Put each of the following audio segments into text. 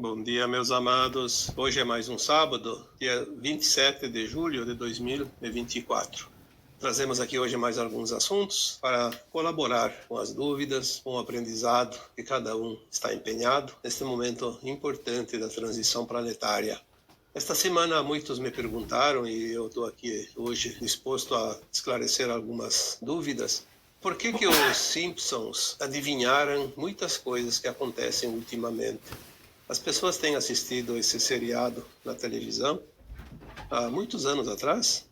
Bom dia, meus amados. Hoje é mais um sábado, dia 27 de julho de 2024. Trazemos aqui hoje mais alguns assuntos para colaborar com as dúvidas, com o aprendizado que cada um está empenhado neste momento importante da transição planetária. Esta semana muitos me perguntaram, e eu estou aqui hoje disposto a esclarecer algumas dúvidas. Por que os Simpsons adivinharam muitas coisas que acontecem ultimamente? As pessoas têm assistido esse seriado na televisão há muitos anos atrás,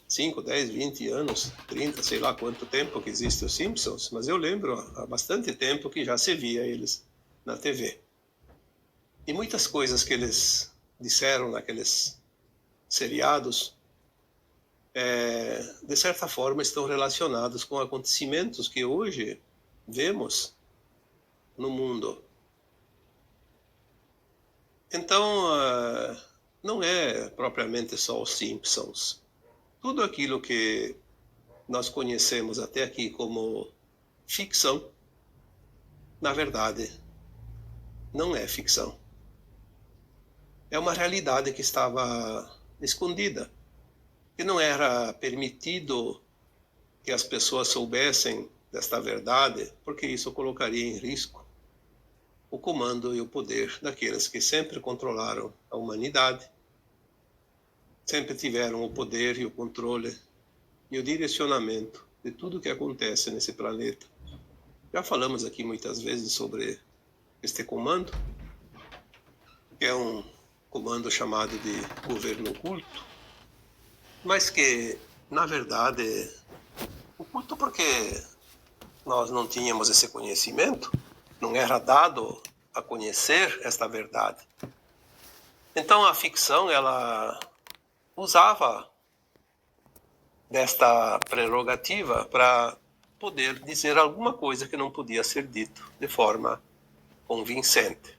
5, 10, 20 anos, 30, sei lá quanto tempo que existe os Simpsons, mas eu lembro há bastante tempo que já se via eles na TV. E muitas coisas que eles disseram naqueles seriados, de certa forma, estão relacionados com acontecimentos que hoje vemos no mundo. Então, não é propriamente só os Simpsons. Tudo aquilo que nós conhecemos até aqui como ficção, na verdade, não é ficção. É uma realidade que estava escondida, que não era permitido que as pessoas soubessem desta verdade, porque isso colocaria em risco o comando e o poder daqueles que sempre controlaram a humanidade, sempre tiveram o poder e o controle e o direcionamento de tudo o que acontece nesse planeta. Já falamos aqui muitas vezes sobre este comando, que é um comando chamado de governo oculto, mas que, na verdade, oculto porque nós não tínhamos esse conhecimento, não era dado a conhecer esta verdade. Então a ficção, ela usava desta prerrogativa para poder dizer alguma coisa que não podia ser dito de forma convincente.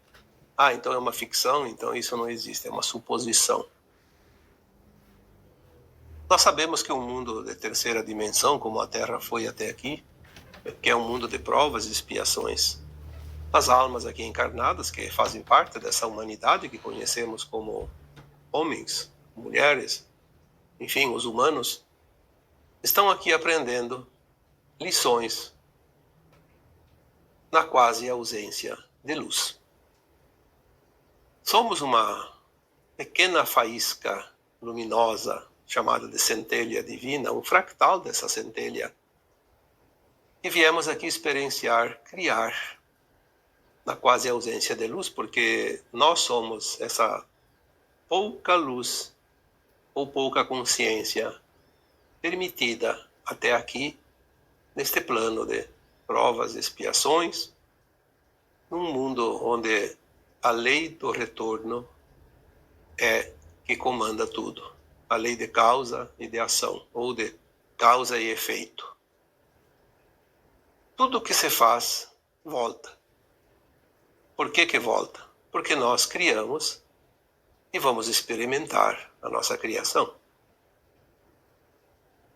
Então é uma ficção, então isso não existe, é uma suposição. Nós sabemos que um mundo de terceira dimensão, como a Terra foi até aqui, que é um mundo de provas e expiações. As almas aqui encarnadas, que fazem parte dessa humanidade que conhecemos como homens, mulheres, enfim, os humanos, estão aqui aprendendo lições na quase ausência de luz. Somos uma pequena faísca luminosa chamada de centelha divina, um fractal dessa centelha, e viemos aqui experienciar, criar na quase ausência de luz, porque nós somos essa pouca luz ou pouca consciência permitida até aqui, neste plano de provas e expiações, num mundo onde a lei do retorno é que comanda tudo. A lei de causa e de ação, ou de causa e efeito. Tudo que se faz, volta. Por que volta? Porque nós criamos e vamos experimentar a nossa criação.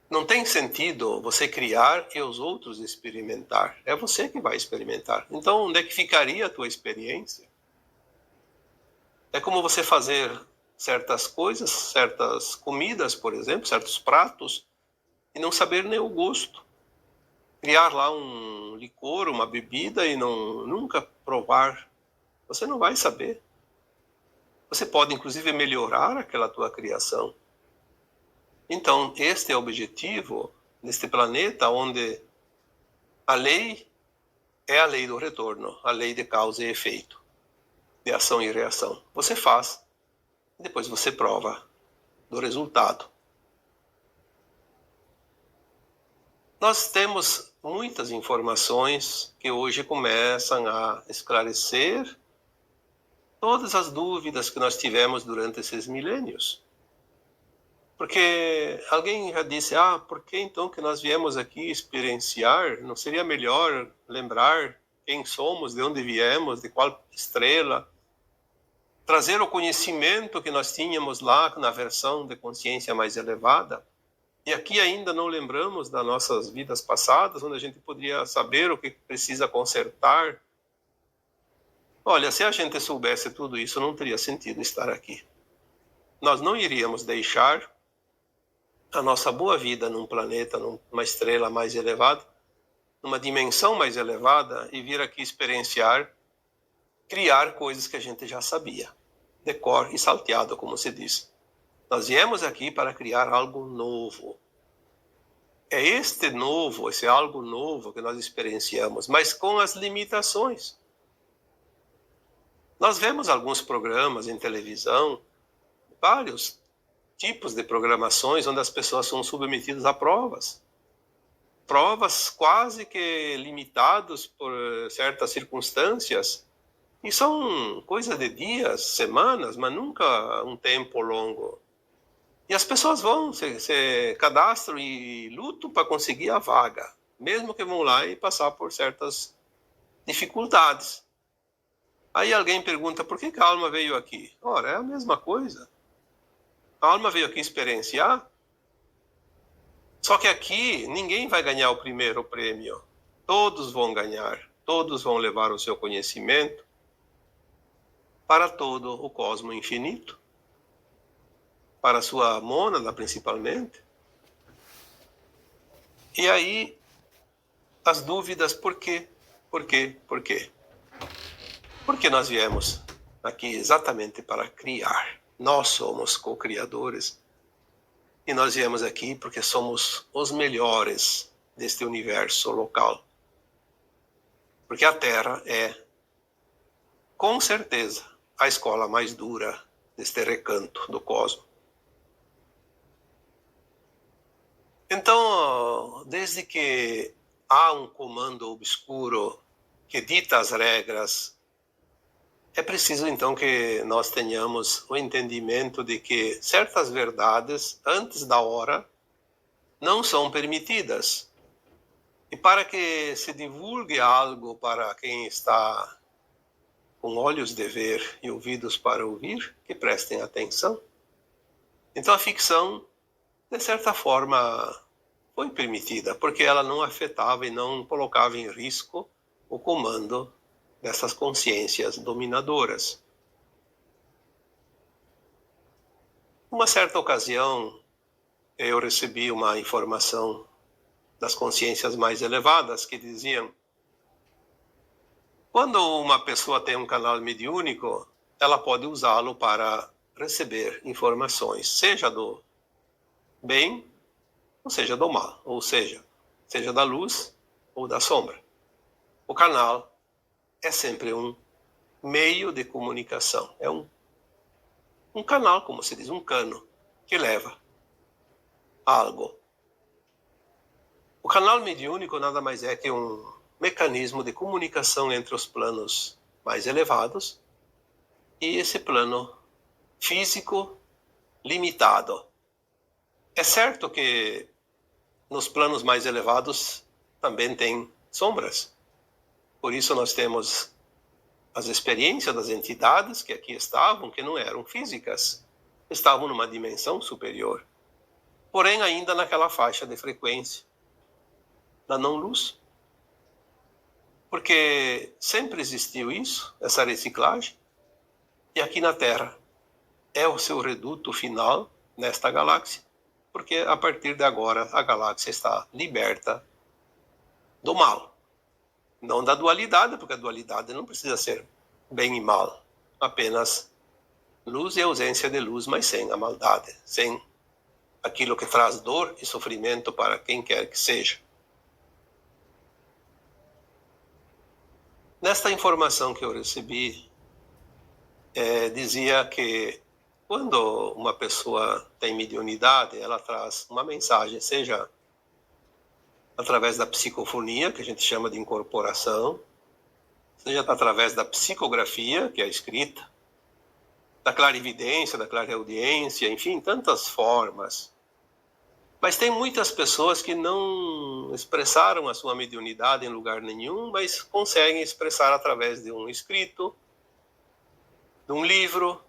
Não tem sentido você criar e os outros experimentar. É você que vai experimentar. Então, onde é que ficaria a tua experiência? É como você fazer certas coisas, certas comidas, por exemplo, certos pratos, e não saber nem o gosto. Criar lá um licor, uma bebida e nunca provar. Você não vai saber. Você pode, inclusive, melhorar aquela tua criação. Então, este é o objetivo neste planeta onde a lei é a lei do retorno, a lei de causa e efeito, de ação e reação. Você faz, e depois você prova do resultado. Nós temos muitas informações que hoje começam a esclarecer todas as dúvidas que nós tivemos durante esses milênios. Porque alguém já disse, por que então que nós viemos aqui experienciar? Não seria melhor lembrar quem somos, de onde viemos, de qual estrela? Trazer o conhecimento que nós tínhamos lá na versão de consciência mais elevada? E aqui ainda não lembramos das nossas vidas passadas, onde a gente poderia saber o que precisa consertar. Olha, se a gente soubesse tudo isso, não teria sentido estar aqui. Nós não iríamos deixar a nossa boa vida num planeta, numa estrela mais elevada, numa dimensão mais elevada, e vir aqui experienciar, criar coisas que a gente já sabia, de cor e salteado, como se diz. Nós viemos aqui para criar algo novo. É este novo, esse algo novo que nós experienciamos, mas com as limitações. Nós vemos alguns programas em televisão, vários tipos de programações onde as pessoas são submetidas a provas. Provas quase que limitadas por certas circunstâncias, e são coisa de dias, semanas, mas nunca um tempo longo. E as pessoas vão, se cadastram e lutam para conseguir a vaga, mesmo que vão lá e passar por certas dificuldades. Aí alguém pergunta, por que a alma veio aqui? Ora, é a mesma coisa. A alma veio aqui experienciar, só que aqui ninguém vai ganhar o primeiro prêmio. Todos vão ganhar, todos vão levar o seu conhecimento para todo o cosmo infinito, para a sua mônada principalmente. E aí as dúvidas, por quê? Por quê? Por quê? Porque nós viemos aqui exatamente para criar. Nós somos co-criadores. E nós viemos aqui porque somos os melhores deste universo local. Porque a Terra é, com certeza, a escola mais dura deste recanto do cosmos. Então, desde que há um comando obscuro que dita as regras, é preciso então que nós tenhamos o entendimento de que certas verdades, antes da hora, não são permitidas. E para que se divulgue algo para quem está com olhos de ver e ouvidos para ouvir, que prestem atenção. Então a ficção, de certa forma, foi permitida, porque ela não afetava e não colocava em risco o comando dessas consciências dominadoras. Uma certa ocasião, eu recebi uma informação das consciências mais elevadas que diziam: quando uma pessoa tem um canal mediúnico, ela pode usá-lo para receber informações, seja do bem, ou seja do mal, ou seja da luz ou da sombra. O canal é sempre um meio de comunicação, é um canal, como se diz, um cano, que leva algo. O canal mediúnico nada mais é que um mecanismo de comunicação entre os planos mais elevados e esse plano físico limitado. É certo que nos planos mais elevados também tem sombras. Por isso nós temos as experiências das entidades que aqui estavam, que não eram físicas, estavam numa dimensão superior, porém ainda naquela faixa de frequência da não-luz. Porque sempre existiu isso, essa reciclagem, e aqui na Terra é o seu reduto final nesta galáxia, porque a partir de agora a galáxia está liberta do mal. Não da dualidade, porque a dualidade não precisa ser bem e mal, apenas luz e ausência de luz, mas sem a maldade, sem aquilo que traz dor e sofrimento para quem quer que seja. Nesta informação que eu recebi, dizia que quando uma pessoa tem mediunidade, ela traz uma mensagem, seja através da psicofonia, que a gente chama de incorporação, seja através da psicografia, que é a escrita, da clarividência, da clareaudiência, enfim, tantas formas. Mas tem muitas pessoas que não expressaram a sua mediunidade em lugar nenhum, mas conseguem expressar através de um escrito, de um livro,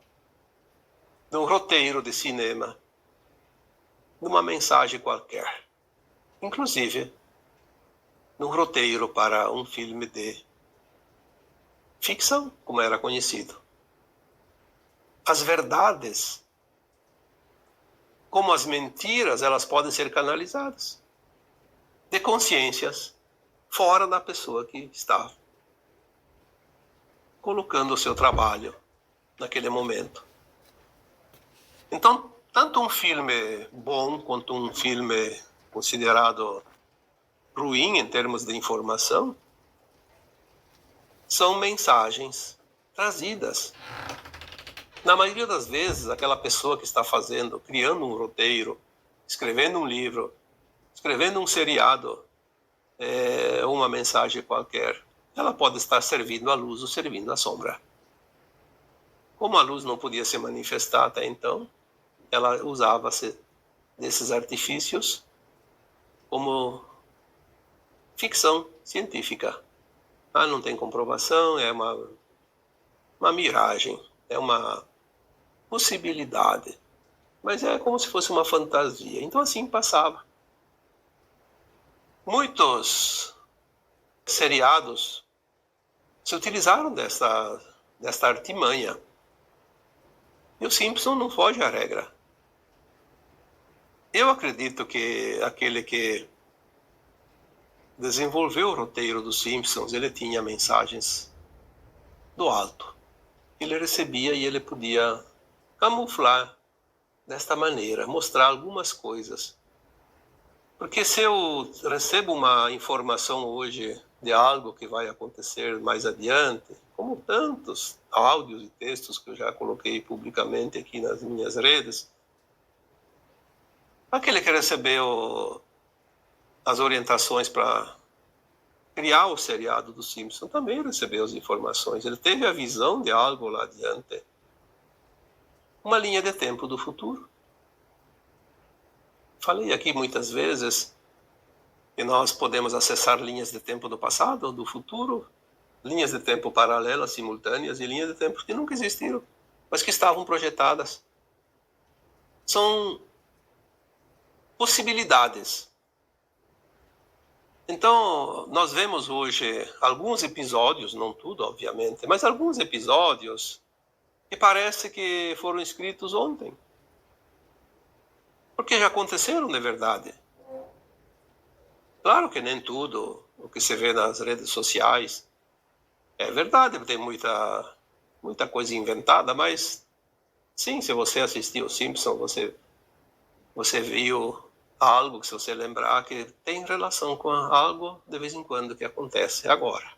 de um roteiro de cinema, de uma mensagem qualquer. Inclusive, num roteiro para um filme de ficção, como era conhecido. As verdades, como as mentiras, elas podem ser canalizadas de consciências fora da pessoa que está colocando o seu trabalho naquele momento. Então, tanto um filme bom quanto um filme considerado ruim em termos de informação são mensagens trazidas. Na maioria das vezes, aquela pessoa que está criando um roteiro, escrevendo um livro, escrevendo um seriado, uma mensagem qualquer, ela pode estar servindo a luz ou servindo a sombra. Como a luz não podia se manifestar até então, ela usava-se desses artifícios como ficção científica. Não tem comprovação, é uma miragem, é uma possibilidade, mas é como se fosse uma fantasia. Então assim passava. Muitos seriados se utilizaram desta artimanha. E o Simpson não foge à regra. Eu acredito que aquele que desenvolveu o roteiro dos Simpsons, ele tinha mensagens do alto. Ele recebia e ele podia camuflar desta maneira, mostrar algumas coisas. Porque se eu recebo uma informação hoje de algo que vai acontecer mais adiante, como tantos áudios e textos que eu já coloquei publicamente aqui nas minhas redes, aquele que recebeu as orientações para criar o seriado do Simpson também recebeu as informações. Ele teve a visão de algo lá adiante. Uma linha de tempo do futuro. Falei aqui muitas vezes que nós podemos acessar linhas de tempo do passado, do futuro, linhas de tempo paralelas, simultâneas e linhas de tempo que nunca existiram, mas que estavam projetadas. São possibilidades. Então, nós vemos hoje alguns episódios, não tudo, obviamente, mas alguns episódios que parece que foram escritos ontem. Porque já aconteceram de verdade. Claro que nem tudo o que se vê nas redes sociais é verdade, tem muita coisa inventada, mas sim, se você assistiu Simpson, você viu algo que, se você lembrar, que tem relação com algo de vez em quando que acontece agora.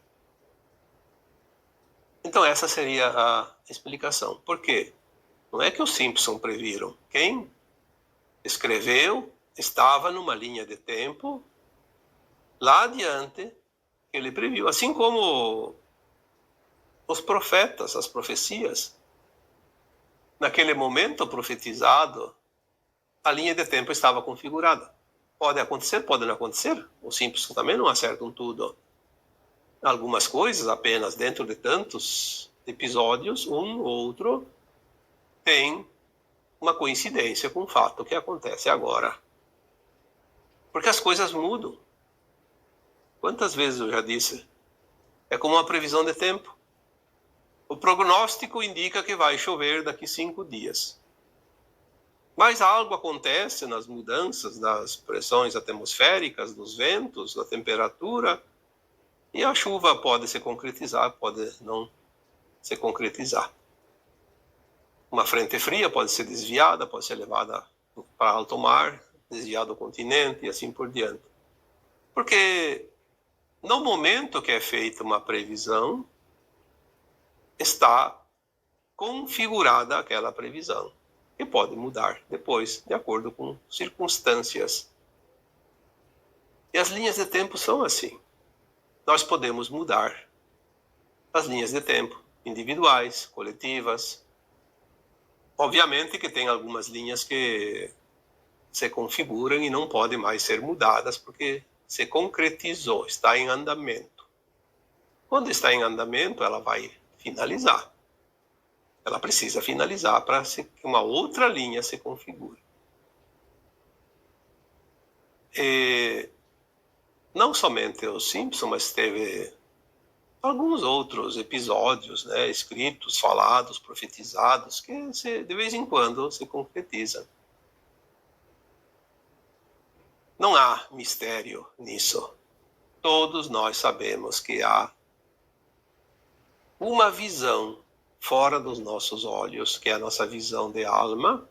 Então essa seria a explicação. Por quê? Não é que os Simpson previram. Quem escreveu estava numa linha de tempo lá adiante que ele previu. Assim como os profetas, as profecias, naquele momento profetizado, a linha de tempo estava configurada. Pode acontecer, pode não acontecer. Os Simpsons também não acertam tudo. Algumas coisas, apenas dentro de tantos episódios, um ou outro tem uma coincidência com o fato que acontece agora. Porque as coisas mudam. Quantas vezes eu já disse? É como uma previsão de tempo. O prognóstico indica que vai chover daqui 5 dias. Mas algo acontece nas mudanças das pressões atmosféricas, dos ventos, da temperatura, e a chuva pode se concretizar, pode não se concretizar. Uma frente fria pode ser desviada, pode ser levada para alto mar, desviada do continente e assim por diante. Porque no momento que é feita uma previsão, está configurada aquela previsão, que pode mudar depois, de acordo com circunstâncias. E as linhas de tempo são assim. Nós podemos mudar as linhas de tempo, individuais, coletivas. Obviamente que tem algumas linhas que se configuram e não podem mais ser mudadas, porque se concretizou, está em andamento. Quando está em andamento, ela vai finalizar. Ela precisa finalizar para que uma outra linha se configure. E não somente os Simpsons, mas teve alguns outros episódios, né, escritos, falados, profetizados, que de vez em quando se concretizam. Não há mistério nisso. Todos nós sabemos que há uma visão fora dos nossos olhos, que é a nossa visão de alma,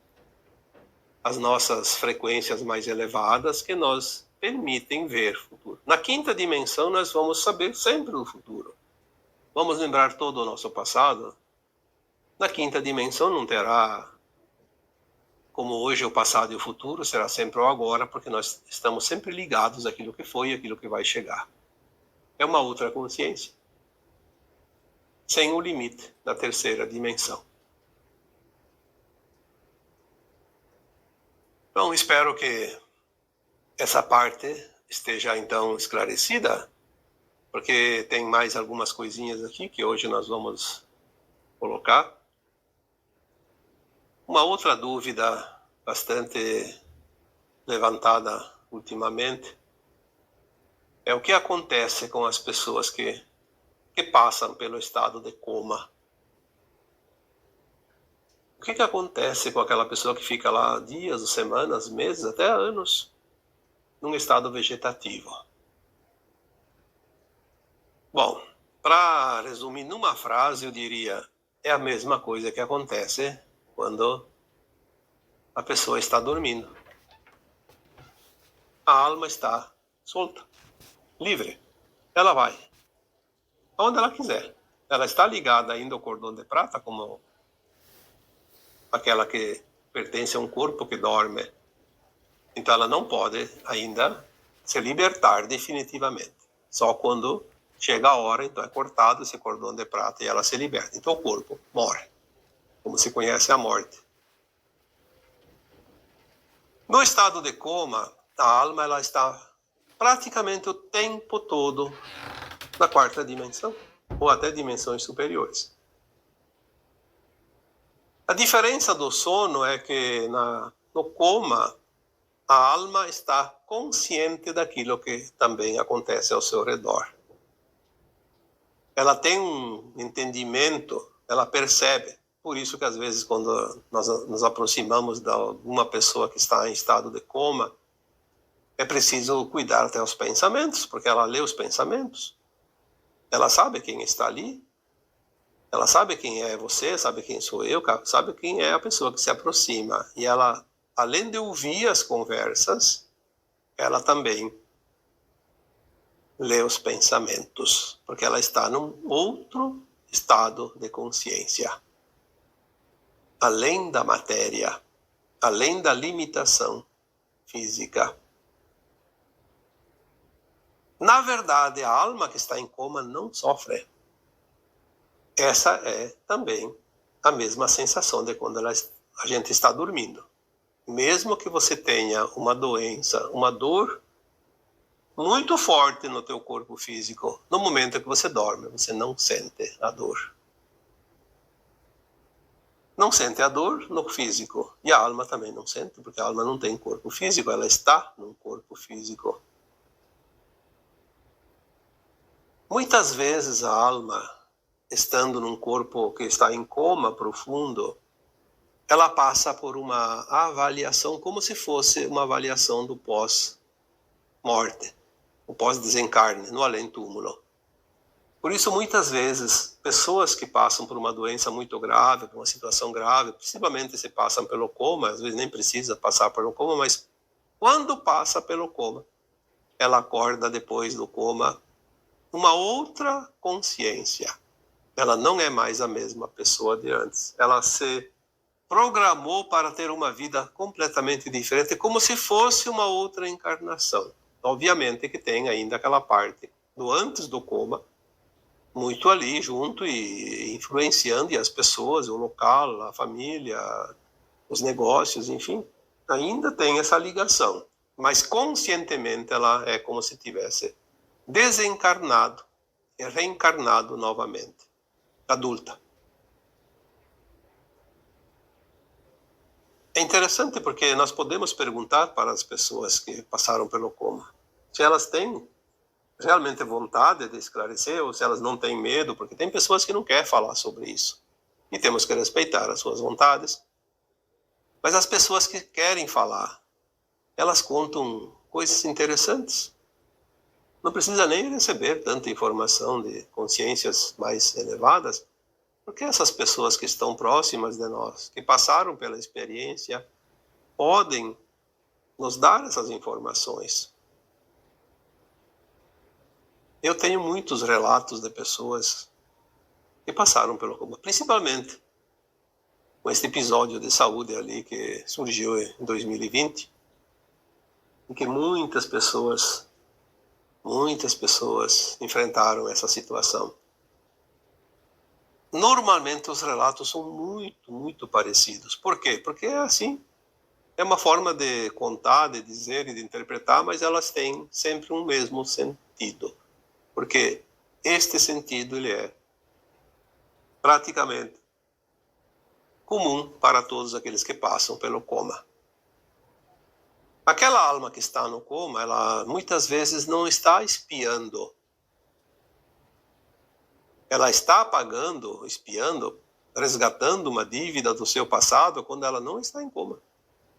as nossas frequências mais elevadas, que nos permitem ver o futuro. Na quinta dimensão, nós vamos saber sempre o futuro. Vamos lembrar todo o nosso passado. Na quinta dimensão não terá como hoje o passado e o futuro, será sempre o agora, porque nós estamos sempre ligados àquilo que foi e àquilo que vai chegar. É uma outra consciência, sem o limite da terceira dimensão. Então, espero que essa parte esteja então esclarecida, porque tem mais algumas coisinhas aqui que hoje nós vamos colocar. Uma outra dúvida bastante levantada ultimamente é o que acontece com as pessoas que passam pelo estado de coma. O que acontece com aquela pessoa que fica lá dias, semanas, meses, até anos, num estado vegetativo? Bom, para resumir numa frase, eu diria, é a mesma coisa que acontece quando a pessoa está dormindo. A alma está solta, livre. Ela vai aonde ela quiser. Ela está ligada ainda ao cordão de prata, como aquela que pertence a um corpo que dorme. Então ela não pode ainda se libertar definitivamente. Só quando chega a hora, então é cortado esse cordão de prata e ela se liberta. Então o corpo morre, como se conhece a morte. No estado de coma, a alma ela está praticamente o tempo todo na quarta dimensão, ou até dimensões superiores. A diferença do sono é que no coma, a alma está consciente daquilo que também acontece ao seu redor. Ela tem um entendimento, ela percebe. Por isso que às vezes quando nós nos aproximamos de uma pessoa que está em estado de coma, é preciso cuidar até os pensamentos, porque ela lê os pensamentos. Ela sabe quem está ali, ela sabe quem é você, sabe quem sou eu, sabe quem é a pessoa que se aproxima. E ela, além de ouvir as conversas, ela também lê os pensamentos, porque ela está num outro estado de consciência. Além da matéria, além da limitação física. Na verdade, a alma que está em coma não sofre. Essa é também a mesma sensação de quando a gente está dormindo. Mesmo que você tenha uma doença, uma dor muito forte no teu corpo físico, no momento que você dorme, você não sente a dor. Não sente a dor no físico. E a alma também não sente, porque a alma não tem corpo físico, ela está num corpo físico. Muitas vezes a alma, estando num corpo que está em coma profundo, ela passa por uma avaliação como se fosse uma avaliação do pós-morte, o pós-desencarne, no além-túmulo. Por isso, muitas vezes, pessoas que passam por uma doença muito grave, por uma situação grave, principalmente se passam pelo coma, às vezes nem precisa passar pelo coma, mas quando passa pelo coma, ela acorda depois do coma uma outra consciência. Ela não é mais a mesma pessoa de antes. Ela se programou para ter uma vida completamente diferente, como se fosse uma outra encarnação. Obviamente que tem ainda aquela parte do antes do coma, muito ali junto e influenciando e as pessoas, o local, a família, os negócios, enfim, ainda tem essa ligação. Mas conscientemente ela é como se tivesse desencarnado e reencarnado novamente, adulta. É interessante porque nós podemos perguntar para as pessoas que passaram pelo coma se elas têm realmente vontade de esclarecer, ou se elas não têm medo, porque tem pessoas que não querem falar sobre isso. E temos que respeitar as suas vontades. Mas as pessoas que querem falar, elas contam coisas interessantes. Não precisa nem receber tanta informação de consciências mais elevadas, porque essas pessoas que estão próximas de nós, que passaram pela experiência, podem nos dar essas informações. Eu tenho muitos relatos de pessoas que passaram pelo coma, principalmente com este episódio de saúde ali que surgiu em 2020, em que muitas pessoas enfrentaram essa situação. Normalmente os relatos são muito parecidos. Por quê? Porque é assim. É uma forma de contar, de dizer e de interpretar, mas elas têm sempre um mesmo sentido. Porque este sentido ele é praticamente comum para todos aqueles que passam pelo coma. Aquela alma que está no coma, ela muitas vezes não está espiando. Ela está apagando, espiando, resgatando uma dívida do seu passado quando ela não está em coma.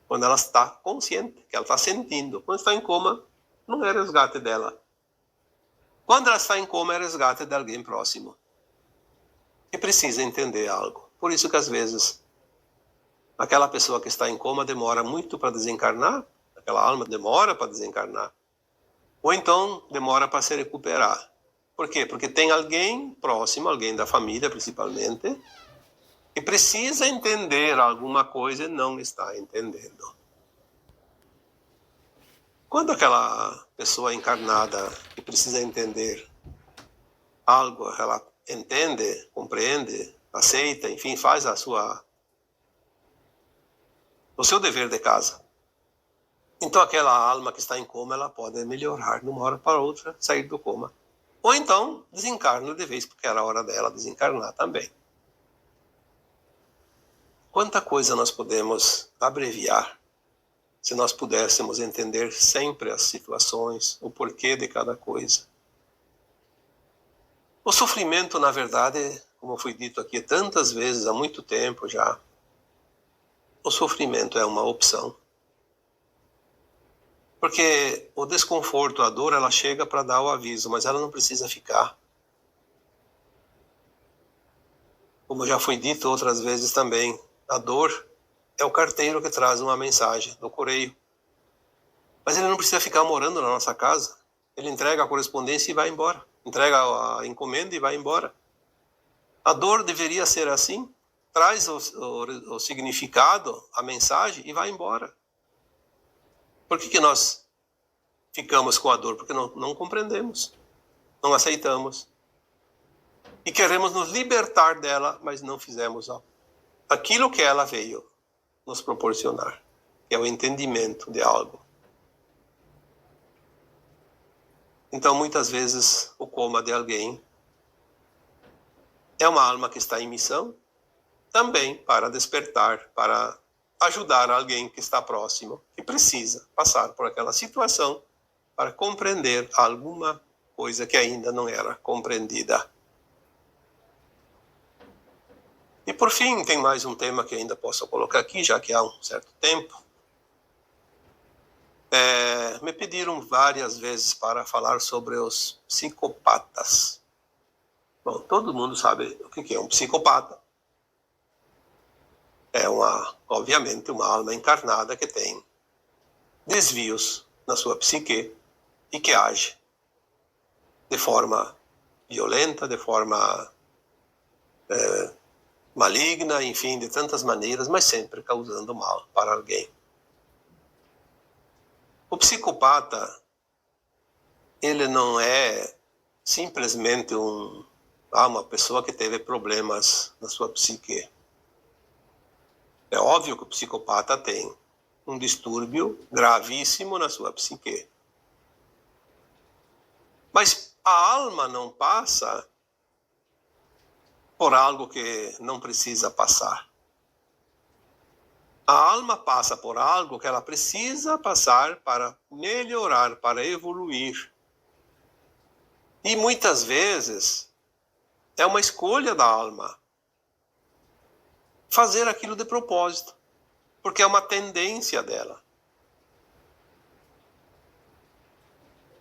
Quando ela está consciente, que ela está sentindo. Quando está em coma, não é resgate dela. Quando ela está em coma, é resgate de alguém próximo. Que precisa entender algo. Por isso que às vezes aquela pessoa que está em coma demora muito para desencarnar, aquela alma demora para desencarnar, ou então demora para se recuperar. Por quê? Porque tem alguém próximo, alguém da família principalmente, que precisa entender alguma coisa e não está entendendo. Quando aquela pessoa encarnada que precisa entender algo, ela entende, compreende, aceita, enfim, faz o seu dever de casa. Então aquela alma que está em coma, ela pode melhorar de uma hora para outra, sair do coma. Ou então desencarna de vez, porque era a hora dela desencarnar também. Quanta coisa nós podemos abreviar se nós pudéssemos entender sempre as situações, o porquê de cada coisa. O sofrimento, na verdade, como foi dito aqui tantas vezes, há muito tempo já, o sofrimento é uma opção. Porque o desconforto, a dor, ela chega para dar o aviso, mas ela não precisa ficar. Como já foi dito outras vezes também, a dor é o carteiro que traz uma mensagem do correio. Mas ele não precisa ficar morando na nossa casa. Ele entrega a correspondência e vai embora. Entrega a encomenda e vai embora. A dor deveria ser assim. Traz o significado, a mensagem e vai embora. Por que nós ficamos com a dor? Porque não compreendemos, não aceitamos. E queremos nos libertar dela, mas não fizemos aquilo que ela veio nos proporcionar, que é o entendimento de algo. Então, muitas vezes, o coma de alguém é uma alma que está em missão, também para despertar, para ajudar alguém que está próximo, que precisa passar por aquela situação para compreender alguma coisa que ainda não era compreendida. E por fim, tem mais um tema que ainda posso colocar aqui, já que há um certo tempo. Me pediram várias vezes para falar sobre os psicopatas. Bom, todo mundo sabe o que é um psicopata. É obviamente, uma alma encarnada que tem desvios na sua psique e que age de forma violenta, de forma maligna, enfim, de tantas maneiras, mas sempre causando mal para alguém. O psicopata, ele não é simplesmente uma pessoa que teve problemas na sua psique. É óbvio que o psicopata tem um distúrbio gravíssimo na sua psique. Mas a alma não passa por algo que não precisa passar. A alma passa por algo que ela precisa passar para melhorar, para evoluir. E muitas vezes é uma escolha da alma fazer aquilo de propósito, porque é uma tendência dela.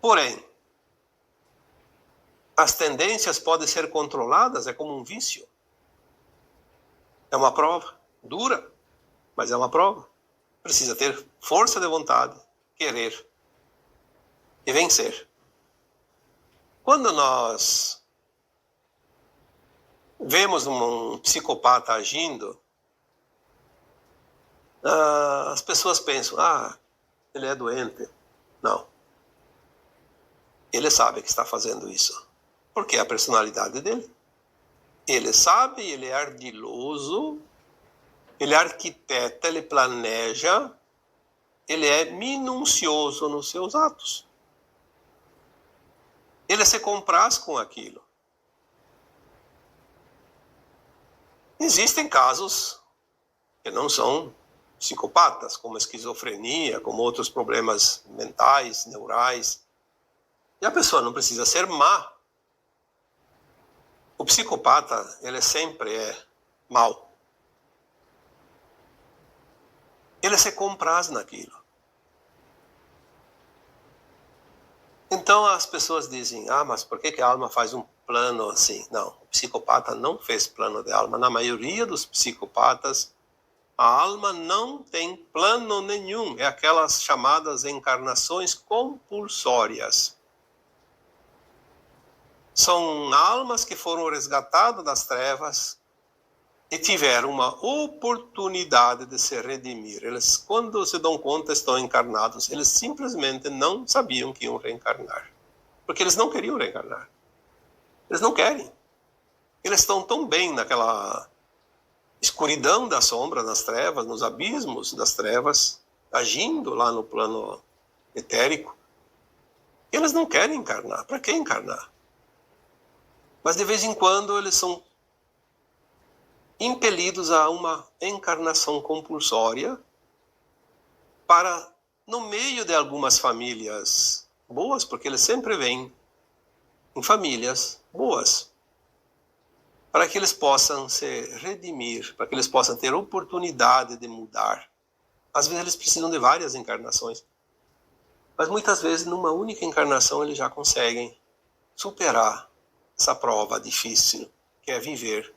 Porém, as tendências podem ser controladas, é como um vício. É uma prova dura, mas é uma prova. Precisa ter força de vontade, querer e vencer. Quando nós vemos um psicopata agindo, as pessoas pensam, ele é doente. Não. Ele sabe que está fazendo isso, porque é a personalidade dele. Ele sabe, ele é ardiloso, ele arquiteta, ele planeja, ele é minucioso nos seus atos. Ele se compraz com aquilo. Existem casos que não são psicopatas, como esquizofrenia, como outros problemas mentais, neurais. E a pessoa não precisa ser má. O psicopata, ele sempre é mau. Ele se compraz naquilo. Então as pessoas dizem, mas por que a alma faz um plano assim? Não, o psicopata não fez plano de alma. Na maioria dos psicopatas, a alma não tem plano nenhum. É aquelas chamadas encarnações compulsórias. São almas que foram resgatadas das trevas e tiveram uma oportunidade de se redimir. Eles, quando se dão conta, estão encarnados. Eles simplesmente não sabiam que iam reencarnar. Porque eles não queriam reencarnar. Eles não querem. Eles estão tão bem naquela escuridão da sombra, nas trevas, nos abismos das trevas, agindo lá no plano etérico. Eles não querem encarnar. Para que encarnar? Mas de vez em quando eles são impelidos a uma encarnação compulsória para, no meio de algumas famílias boas, porque eles sempre vêm em famílias boas, para que eles possam se redimir, para que eles possam ter oportunidade de mudar. Às vezes eles precisam de várias encarnações, mas muitas vezes numa única encarnação eles já conseguem superar essa prova difícil, que é viver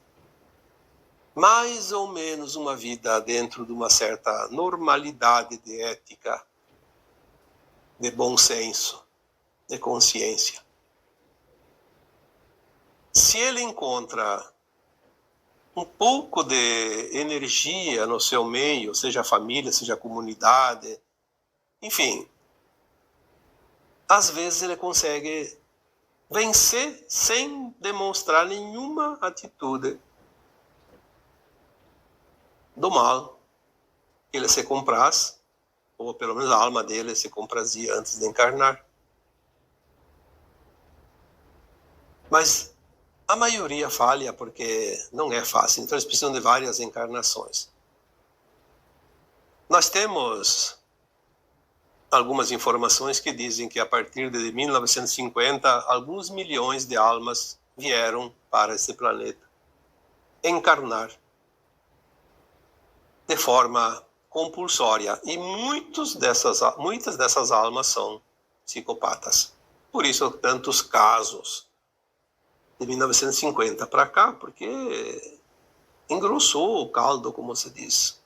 mais ou menos uma vida dentro de uma certa normalidade de ética, de bom senso, de consciência. Se ele encontra um pouco de energia no seu meio, seja a família, seja a comunidade, enfim, às vezes ele consegue vencer sem demonstrar nenhuma atitude do mal. Ele se compraz, ou pelo menos a alma dele se comprazia antes de encarnar. Mas a maioria falha porque não é fácil, então eles precisam de várias encarnações. Nós temos algumas informações que dizem que a partir de 1950, alguns milhões de almas vieram para esse planeta encarnar de forma compulsória. E muitas dessas almas são psicopatas. Por isso, tantos casos de 1950 para cá, porque engrossou o caldo, como se diz.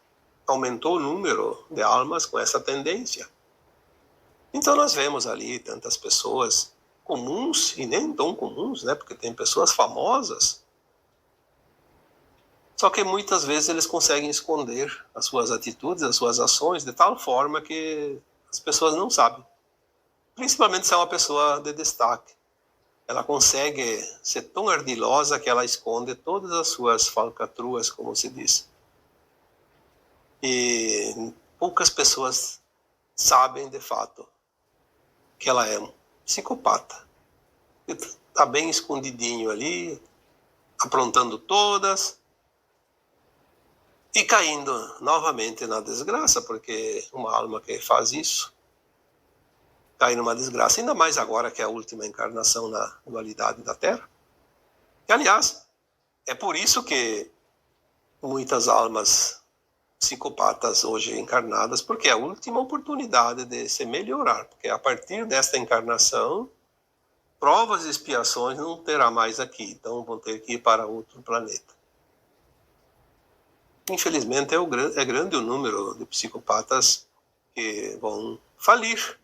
Aumentou o número de almas com essa tendência. Então nós vemos ali tantas pessoas comuns e nem tão comuns, né? Porque tem pessoas famosas. Só que muitas vezes eles conseguem esconder as suas atitudes, as suas ações, de tal forma que as pessoas não sabem. Principalmente se é uma pessoa de destaque. Ela consegue ser tão ardilosa que ela esconde todas as suas falcatruas, como se diz. E poucas pessoas sabem, de fato, que ela é um psicopata. Está bem escondidinho ali, aprontando todas e caindo novamente na desgraça, porque uma alma que faz isso cair numa desgraça, ainda mais agora que é a última encarnação na dualidade da Terra. E, aliás, é por isso que muitas almas psicopatas hoje encarnadas, porque é a última oportunidade de se melhorar, porque a partir desta encarnação, provas e expiações não terá mais aqui, então vão ter que ir para outro planeta. Infelizmente é grande o número de psicopatas que vão falir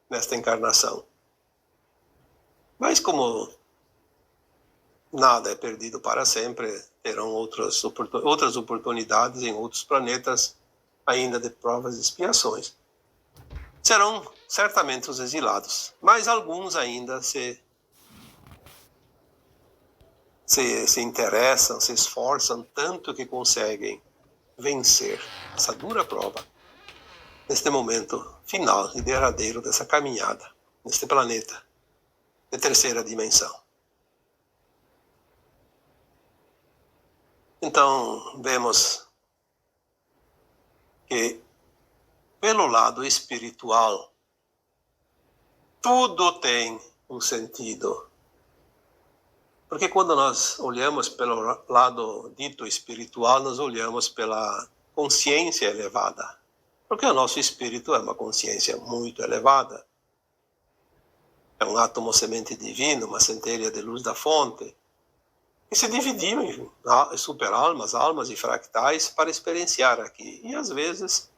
nesta encarnação. Mas como nada é perdido para sempre, terão outras oportunidades em outros planetas ainda de provas e expiações. Serão certamente os exilados, mas alguns ainda se interessam, se esforçam tanto que conseguem vencer essa dura prova neste momento final e derradeiro dessa caminhada neste planeta de terceira dimensão. Então, vemos que, pelo lado espiritual, tudo tem um sentido. Porque quando nós olhamos pelo lado dito espiritual, nós olhamos pela consciência elevada. Porque o nosso espírito é uma consciência muito elevada. É um átomo semente divino, uma centelha de luz da fonte, que se dividiu em super-almas, almas e fractais para experienciar aqui. E, às vezes,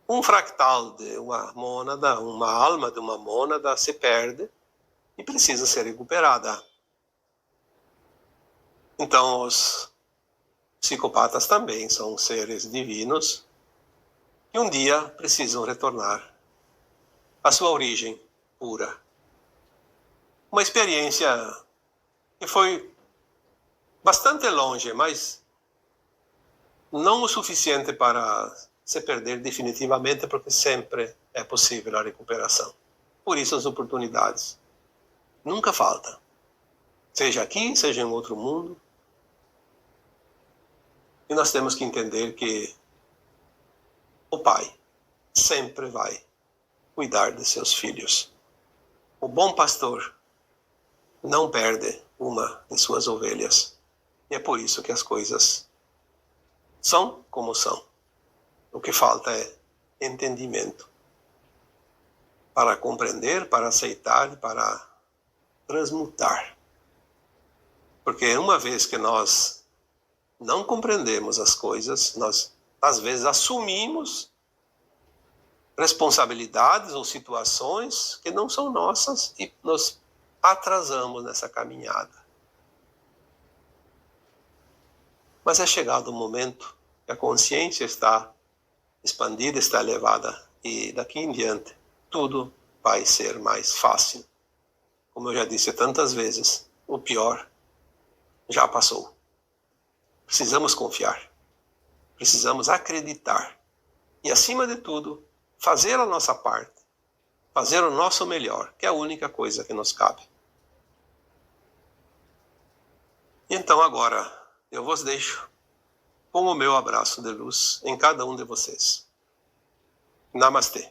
um fractal de uma mônada, uma alma de uma mônada se perde e precisa ser recuperada. Então, os psicopatas também são seres divinos que um dia precisam retornar à sua origem pura. Uma experiência que foi bastante longe, mas não o suficiente para se perder definitivamente, porque sempre é possível a recuperação. Por isso as oportunidades nunca faltam. Seja aqui, seja em outro mundo. E nós temos que entender que o Pai sempre vai cuidar de seus filhos. O bom pastor não perde uma de suas ovelhas. E é por isso que as coisas são como são. O que falta é entendimento para compreender, para aceitar e para transmutar. Porque uma vez que nós não compreendemos as coisas, nós às vezes assumimos responsabilidades ou situações que não são nossas e nos atrasamos nessa caminhada. Mas é chegado o momento que a consciência está expandida, está elevada, e daqui em diante tudo vai ser mais fácil. Como eu já disse tantas vezes, o pior já passou. Precisamos confiar, precisamos acreditar e, acima de tudo, fazer a nossa parte, fazer o nosso melhor, que é a única coisa que nos cabe. E então agora eu vos deixo com o meu abraço de luz em cada um de vocês. Namastê.